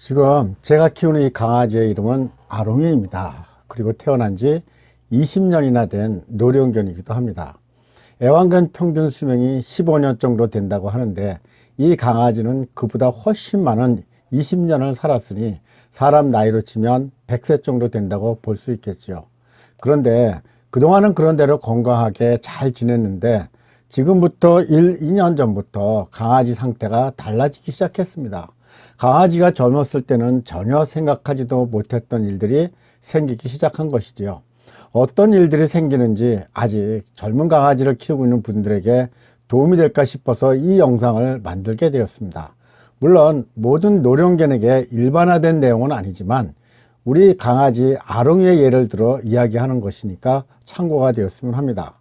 지금 제가 키우는 이 강아지의 이름은 아롱이입니다. 그리고 태어난 지 20년이나 된 노령견이기도 합니다. 애완견 평균 수명이 15년 정도 된다고 하는데 이 강아지는 그보다 훨씬 많은 20년을 살았으니 사람 나이로 치면 100세 정도 된다고 볼 수 있겠죠. 그런데 그동안은 그런 대로 건강하게 잘 지냈는데 지금부터 2년 전부터 강아지 상태가 달라지기 시작했습니다. 강아지가 젊었을 때는 전혀 생각하지도 못했던 일들이 생기기 시작한 것이지요. 어떤 일들이 생기는지 아직 젊은 강아지를 키우고 있는 분들에게 도움이 될까 싶어서 이 영상을 만들게 되었습니다. 물론 모든 노령견에게 일반화된 내용은 아니지만 우리 강아지 아롱이의 예를 들어 이야기하는 것이니까 참고가 되었으면 합니다.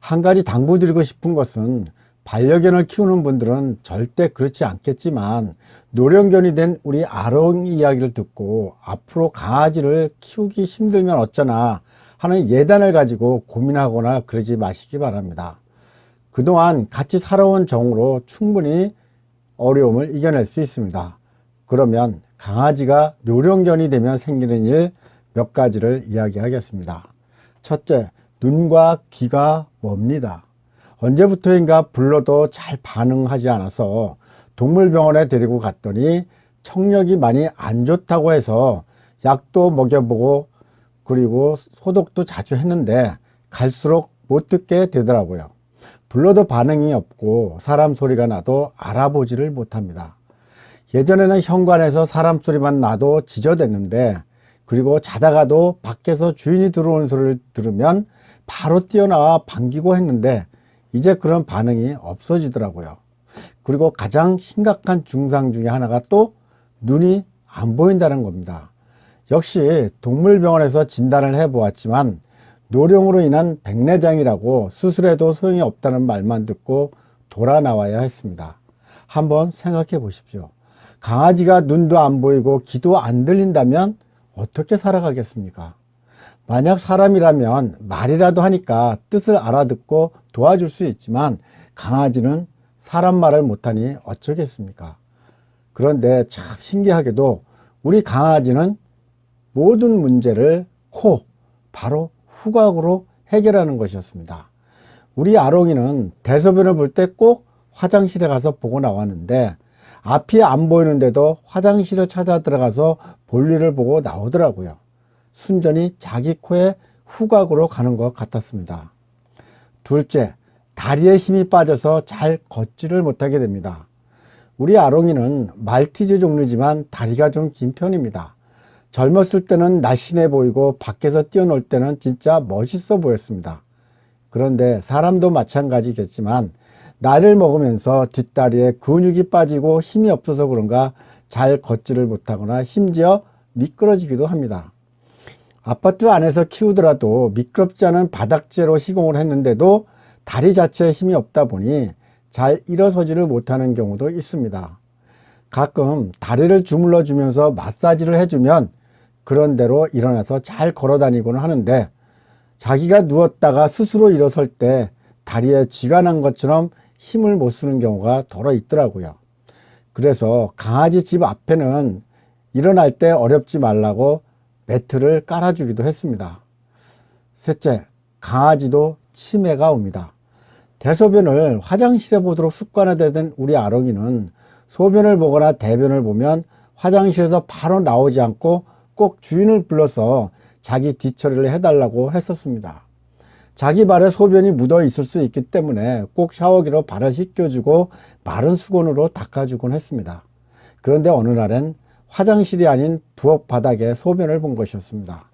한 가지 당부드리고 싶은 것은 반려견을 키우는 분들은 절대 그렇지 않겠지만 노령견이 된 우리 아롱이 이야기를 듣고 앞으로 강아지를 키우기 힘들면 어쩌나 하는 예단을 가지고 고민하거나 그러지 마시기 바랍니다. 그동안 같이 살아온 정으로 충분히 어려움을 이겨낼 수 있습니다. 그러면 강아지가 노령견이 되면 생기는 일 몇 가지를 이야기하겠습니다. 첫째, 눈과 귀가 멉니다. 언제부터인가 불러도 잘 반응하지 않아서 동물병원에 데리고 갔더니 청력이 많이 안 좋다고 해서 약도 먹여보고 그리고 소독도 자주 했는데 갈수록 못 듣게 되더라고요. 불러도 반응이 없고 사람 소리가 나도 알아보지를 못합니다. 예전에는 현관에서 사람 소리만 나도 지저댔는데 그리고 자다가도 밖에서 주인이 들어오는 소리를 들으면 바로 뛰어나와 반기고 했는데 이제 그런 반응이 없어지더라고요. 그리고 가장 심각한 증상 중에 하나가 또 눈이 안 보인다는 겁니다. 역시 동물병원에서 진단을 해보았지만 노령으로 인한 백내장이라고 수술해도 소용이 없다는 말만 듣고 돌아 나와야 했습니다. 한번 생각해 보십시오. 강아지가 눈도 안 보이고 귀도 안 들린다면 어떻게 살아가겠습니까? 만약 사람이라면 말이라도 하니까 뜻을 알아듣고 도와줄 수 있지만 강아지는 사람 말을 못하니 어쩌겠습니까? 그런데 참 신기하게도 우리 강아지는 모든 문제를 바로 후각으로 해결하는 것이었습니다. 우리 아롱이는 대소변을 볼 때 꼭 화장실에 가서 보고 나왔는데 앞이 안 보이는데도 화장실을 찾아 들어가서 볼일을 보고 나오더라고요. 순전히 자기 코에 후각으로 가는 것 같았습니다. 둘째, 다리에 힘이 빠져서 잘 걷지를 못하게 됩니다. 우리 아롱이는 말티즈 종류지만 다리가 좀 긴 편입니다. 젊었을 때는 날씬해 보이고 밖에서 뛰어놀 때는 진짜 멋있어 보였습니다. 그런데 사람도 마찬가지겠지만 나이를 먹으면서 뒷다리에 근육이 빠지고 힘이 없어서 그런가 잘 걷지를 못하거나 심지어 미끄러지기도 합니다. 아파트 안에서 키우더라도 미끄럽지 않은 바닥재로 시공을 했는데도 다리 자체에 힘이 없다 보니 잘 일어서지를 못하는 경우도 있습니다. 가끔 다리를 주물러 주면서 마사지를 해주면 그런 대로 일어나서 잘 걸어 다니고는 하는데 자기가 누웠다가 스스로 일어설 때 다리에 쥐가 난 것처럼 힘을 못 쓰는 경우가 더러 있더라고요. 그래서 강아지 집 앞에는 일어날 때 어렵지 말라고 매트를 깔아주기도 했습니다. 셋째, 강아지도 치매가 옵니다. 대소변을 화장실에 보도록 습관화된 우리 아롱이는 소변을 보거나 대변을 보면 화장실에서 바로 나오지 않고 꼭 주인을 불러서 자기 뒤처리를 해달라고 했었습니다. 자기 발에 소변이 묻어 있을 수 있기 때문에 꼭 샤워기로 발을 씻겨주고 마른 수건으로 닦아주곤 했습니다. 그런데 어느 날엔 화장실이 아닌 부엌 바닥에 소변을 본 것이었습니다.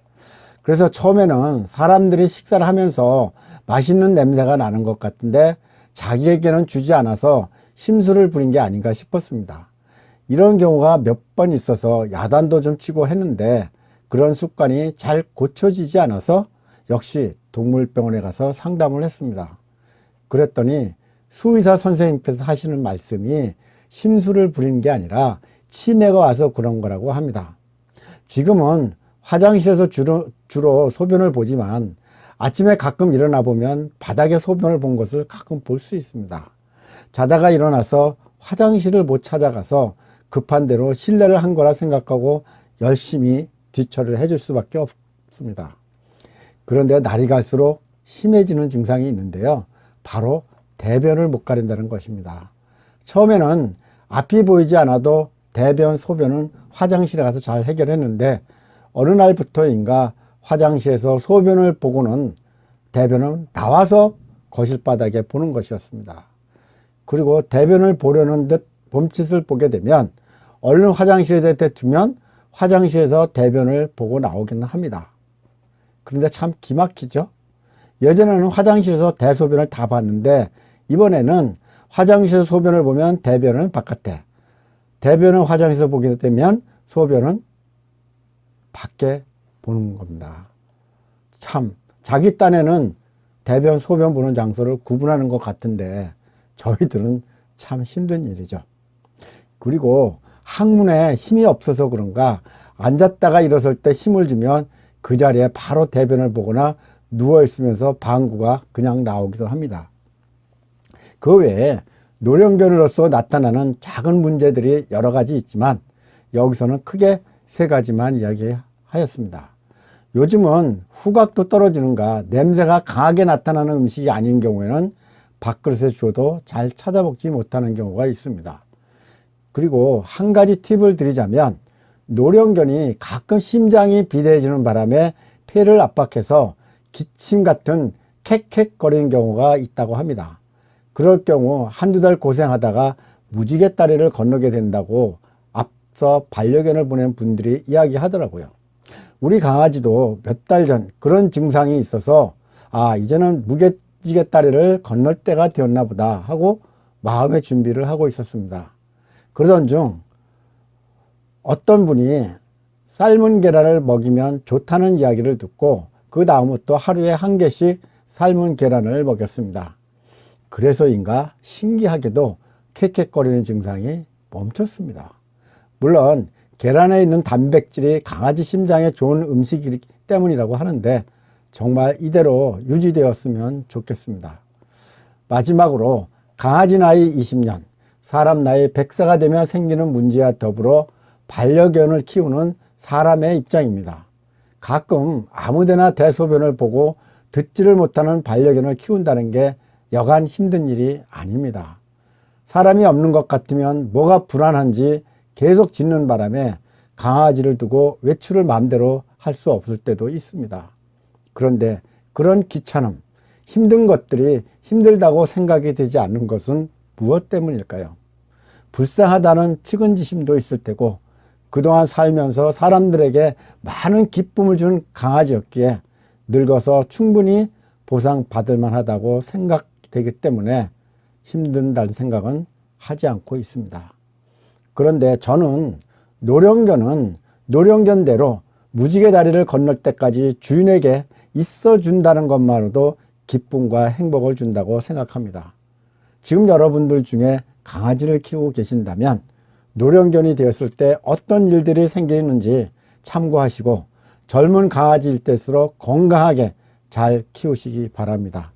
그래서 처음에는 사람들이 식사를 하면서 맛있는 냄새가 나는 것 같은데 자기에게는 주지 않아서 심술을 부린 게 아닌가 싶었습니다. 이런 경우가 몇 번 있어서 야단도 좀 치고 했는데 그런 습관이 잘 고쳐지지 않아서 역시 동물병원에 가서 상담을 했습니다. 그랬더니 수의사 선생님께서 하시는 말씀이 심술을 부리는 게 아니라 치매가 와서 그런 거라고 합니다. 지금은 화장실에서 주로 소변을 보지만 아침에 가끔 일어나 보면 바닥에 소변을 본 것을 가끔 볼 수 있습니다. 자다가 일어나서 화장실을 못 찾아가서 급한 대로 실례를 한 거라 생각하고 열심히 뒤처리를 해줄 수밖에 없습니다. 그런데 날이 갈수록 심해지는 증상이 있는데요. 바로 대변을 못 가린다는 것입니다. 처음에는 앞이 보이지 않아도 대변, 소변은 화장실에 가서 잘 해결했는데 어느 날부터인가 화장실에서 소변을 보고는 대변은 나와서 거실 바닥에 보는 것이었습니다. 그리고 대변을 보려는 듯 몸짓을 보게 되면 얼른 화장실에 두면 화장실에서 대변을 보고 나오기는 합니다. 그런데 참 기막히죠? 예전에는 화장실에서 대소변을 다 봤는데 이번에는 화장실에서 소변을 보면 대변은 바깥에, 대변은 화장실에서 보게 되면 소변은 밖에 보는 겁니다. 참 자기 딴에는 대변, 소변 보는 장소를 구분하는 것 같은데 저희들은 참 힘든 일이죠. 그리고 항문에 힘이 없어서 그런가 앉았다가 일어설 때 힘을 주면 그 자리에 바로 대변을 보거나 누워있으면서 방구가 그냥 나오기도 합니다. 그 외에 노령견으로서 나타나는 작은 문제들이 여러 가지 있지만 여기서는 크게 세 가지만 이야기하였습니다. 요즘은 후각도 떨어지는가 냄새가 강하게 나타나는 음식이 아닌 경우에는 밥그릇에 주어도 잘 찾아먹지 못하는 경우가 있습니다. 그리고 한 가지 팁을 드리자면 노령견이 가끔 심장이 비대해지는 바람에 폐를 압박해서 기침 같은 캑캑거리는 경우가 있다고 합니다. 그럴 경우 한두 달 고생하다가 무지개 다리를 건너게 된다고 앞서 반려견을 보낸 분들이 이야기하더라고요. 우리 강아지도 몇 달 전 그런 증상이 있어서 이제는 무지개 다리를 건널 때가 되었나 보다 하고 마음의 준비를 하고 있었습니다. 그러던 중 어떤 분이 삶은 계란을 먹이면 좋다는 이야기를 듣고 그 다음부터 하루에 한 개씩 삶은 계란을 먹였습니다. 그래서인가 신기하게도 캑캑거리는 증상이 멈췄습니다. 물론 계란에 있는 단백질이 강아지 심장에 좋은 음식이기 때문이라고 하는데 정말 이대로 유지되었으면 좋겠습니다. 마지막으로 강아지 나이 20년, 사람 나이 100세가 되면 생기는 문제와 더불어 반려견을 키우는 사람의 입장입니다. 가끔 아무데나 대소변을 보고 듣지를 못하는 반려견을 키운다는 게 여간 힘든 일이 아닙니다. 사람이 없는 것 같으면 뭐가 불안한지 계속 짖는 바람에 강아지를 두고 외출을 마음대로 할 수 없을 때도 있습니다. 그런데 그런 귀찮음, 힘든 것들이 힘들다고 생각이 되지 않는 것은 무엇 때문일까요? 불쌍하다는 측은지심도 있을 테고 그동안 살면서 사람들에게 많은 기쁨을 준 강아지였기에 늙어서 충분히 보상받을 만하다고 생각되기 때문에 힘든다는 생각은 하지 않고 있습니다. 그런데 저는 노령견은 노령견대로 무지개 다리를 건널 때까지 주인에게 있어준다는 것만으로도 기쁨과 행복을 준다고 생각합니다. 지금 여러분들 중에 강아지를 키우고 계신다면 노령견이 되었을 때 어떤 일들이 생기는지 참고하시고 젊은 강아지일 때일수록 건강하게 잘 키우시기 바랍니다.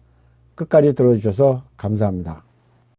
끝까지 들어주셔서 감사합니다.